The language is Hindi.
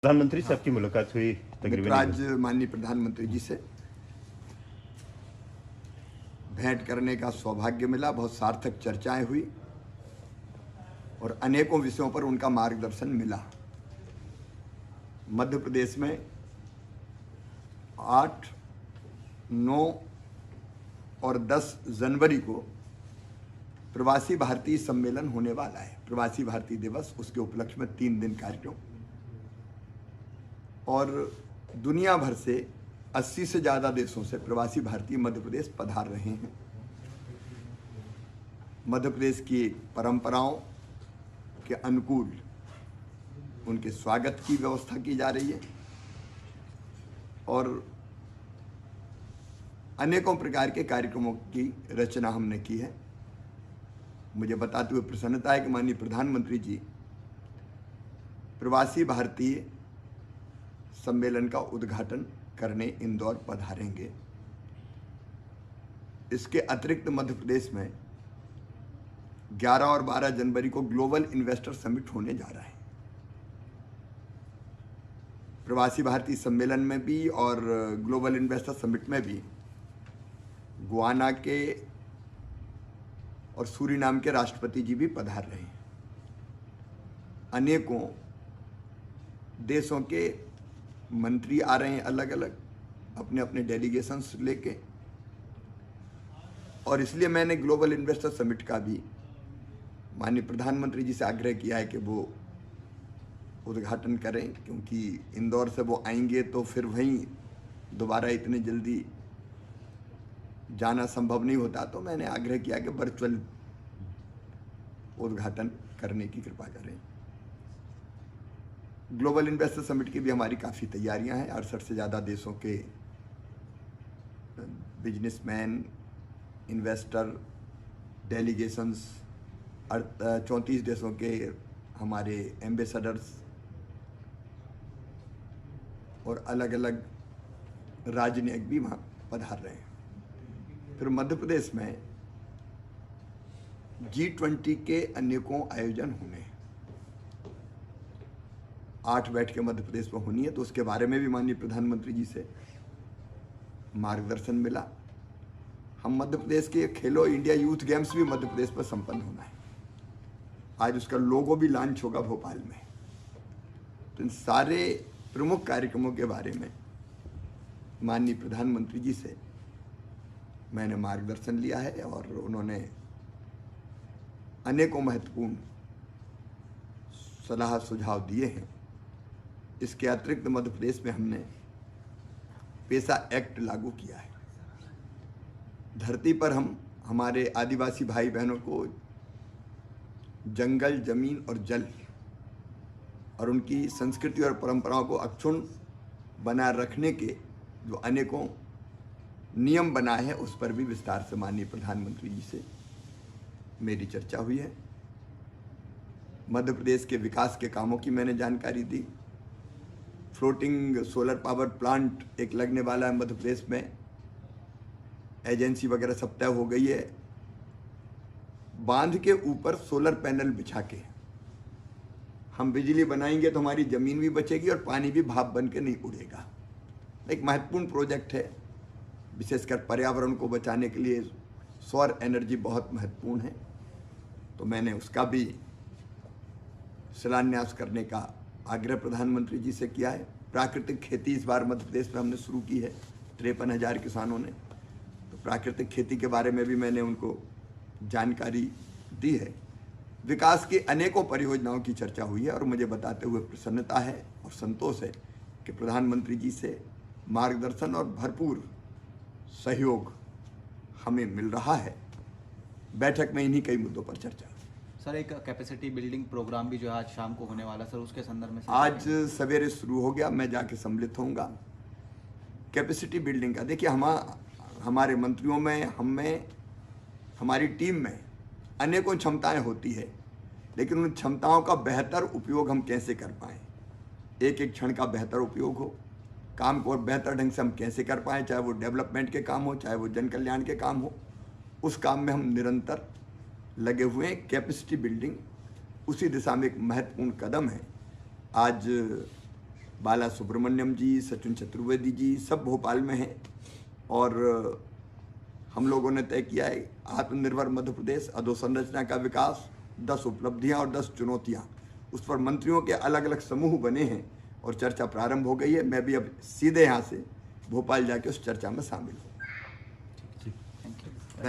प्रधानमंत्री से आपकी मुलाकात हुई तकरीबन आज माननीय प्रधानमंत्री जी से भेंट करने का सौभाग्य मिला। बहुत सार्थक चर्चाएं हुई और अनेकों विषयों पर उनका मार्गदर्शन मिला। मध्य प्रदेश में 8, 9 और 10 जनवरी को प्रवासी भारतीय सम्मेलन होने वाला है। प्रवासी भारतीय दिवस, उसके उपलक्ष्य में 3 दिन कार्यक्रम और दुनिया भर से 80 से ज़्यादा देशों से प्रवासी भारतीय मध्य प्रदेश पधार रहे हैं। मध्य प्रदेश की परंपराओं के अनुकूल उनके स्वागत की व्यवस्था की जा रही है और अनेकों प्रकार के कार्यक्रमों की रचना हमने की है। मुझे बताते हुए प्रसन्नता है कि माननीय प्रधानमंत्री जी प्रवासी भारतीय सम्मेलन का उद्घाटन करने इंदौर पधारेंगे। इसके अतिरिक्त मध्य प्रदेश में 11 और 12 जनवरी को ग्लोबल इन्वेस्टर समिट होने जा रहा है। प्रवासी भारतीय सम्मेलन में भी और ग्लोबल इन्वेस्टर समिट में भी गुयाना के और सूरीनाम के राष्ट्रपति जी भी पधार रहे हैं। अनेकों देशों के मंत्री आ रहे हैं, अलग अलग अपने अपने डेलीगेशंस लेके, और इसलिए मैंने ग्लोबल इन्वेस्टर समिट का भी माननीय प्रधानमंत्री जी से आग्रह किया है कि वो उद्घाटन करें, क्योंकि इंदौर से वो आएंगे तो फिर वहीं दोबारा इतने जल्दी जाना संभव नहीं होता। तो मैंने आग्रह किया कि वर्चुअल उद्घाटन करने की कृपा करें। ग्लोबल इन्वेस्टर समिट की भी हमारी काफ़ी तैयारियां हैं। 68 से ज़्यादा देशों के बिजनेसमैन, इन्वेस्टर, डेलीगेशंस, 34 देशों के हमारे एम्बेसडर्स और अलग अलग राजनयिक भी वहाँ पधार रहे हैं। फिर मध्य प्रदेश में G20 के अनेकों आयोजन होंगे। 8 बैठकें मध्य प्रदेश में होनी है, तो उसके बारे में भी माननीय प्रधानमंत्री जी से मार्गदर्शन मिला। हम मध्य प्रदेश के खेलो इंडिया यूथ गेम्स भी मध्य प्रदेश पर संपन्न होना है। आज उसका लोगो भी लॉन्च होगा भोपाल में। तो इन सारे प्रमुख कार्यक्रमों के बारे में माननीय प्रधानमंत्री जी से मैंने मार्गदर्शन लिया है और उन्होंने अनेकों महत्वपूर्ण सलाह सुझाव दिए हैं। इसके अतिरिक्त मध्य प्रदेश में हमने पेसा एक्ट लागू किया है। धरती पर हम हमारे आदिवासी भाई बहनों को जंगल, जमीन और जल और उनकी संस्कृति और परंपराओं को अक्षुण्ण बनाए रखने के जो अनेकों नियम बनाए हैं, उस पर भी विस्तार से माननीय प्रधानमंत्री जी से मेरी चर्चा हुई है। मध्य प्रदेश के विकास के कामों की मैंने जानकारी दी। फ्लोटिंग सोलर पावर प्लांट एक लगने वाला है मध्य प्रदेश में। एजेंसी वगैरह सब तय हो गई है। बांध के ऊपर सोलर पैनल बिछा के हम बिजली बनाएंगे तो हमारी ज़मीन भी बचेगी और पानी भी भाप बन के नहीं उड़ेगा। एक महत्वपूर्ण प्रोजेक्ट है। विशेषकर पर्यावरण को बचाने के लिए सौर एनर्जी बहुत महत्वपूर्ण है। तो मैंने उसका भी शिलान्यास करने का आग्रह प्रधानमंत्री जी से किया है। प्राकृतिक खेती इस बार मध्य प्रदेश में हमने शुरू की है 53,000 किसानों ने। तो प्राकृतिक खेती के बारे में भी मैंने उनको जानकारी दी है। विकास की अनेकों परियोजनाओं की चर्चा हुई है और मुझे बताते हुए प्रसन्नता है और संतोष है कि प्रधानमंत्री जी से मार्गदर्शन और भरपूर सहयोग हमें मिल रहा है। बैठक में इन्हीं कई मुद्दों पर चर्चा। सर, एक कैपेसिटी बिल्डिंग प्रोग्राम भी जो है आज शाम को होने वाला, सर उसके संदर्भ में आज सवेरे शुरू हो गया, मैं जाके सम्मिलित होऊंगा। कैपेसिटी बिल्डिंग का देखिए, हमारे मंत्रियों में, हम में, हमारी टीम में अनेकों क्षमताएं होती है, लेकिन उन क्षमताओं का बेहतर उपयोग हम कैसे कर पाएँ, एक एक क्षण का बेहतर उपयोग हो, काम को और बेहतर ढंग से हम कैसे कर पाएँ, चाहे वो डेवलपमेंट के काम हो, चाहे वो जन कल्याण के काम हो, उस काम में हम निरंतर लगे हुए हैं। कैपेसिटी बिल्डिंग उसी दिशा में एक महत्वपूर्ण कदम है। आज बाला सुब्रमण्यम जी, सचिन चतुर्वेदी जी सब भोपाल में हैं और हम लोगों ने तय किया है आत्मनिर्भर मध्य प्रदेश, अधोसंरचना का विकास, 10 उपलब्धियां और 10 चुनौतियां। उस पर मंत्रियों के अलग अलग समूह बने हैं और चर्चा प्रारंभ हो गई है। मैं भी अब सीधे यहाँ से भोपाल जाके उस चर्चा में शामिल हूँ।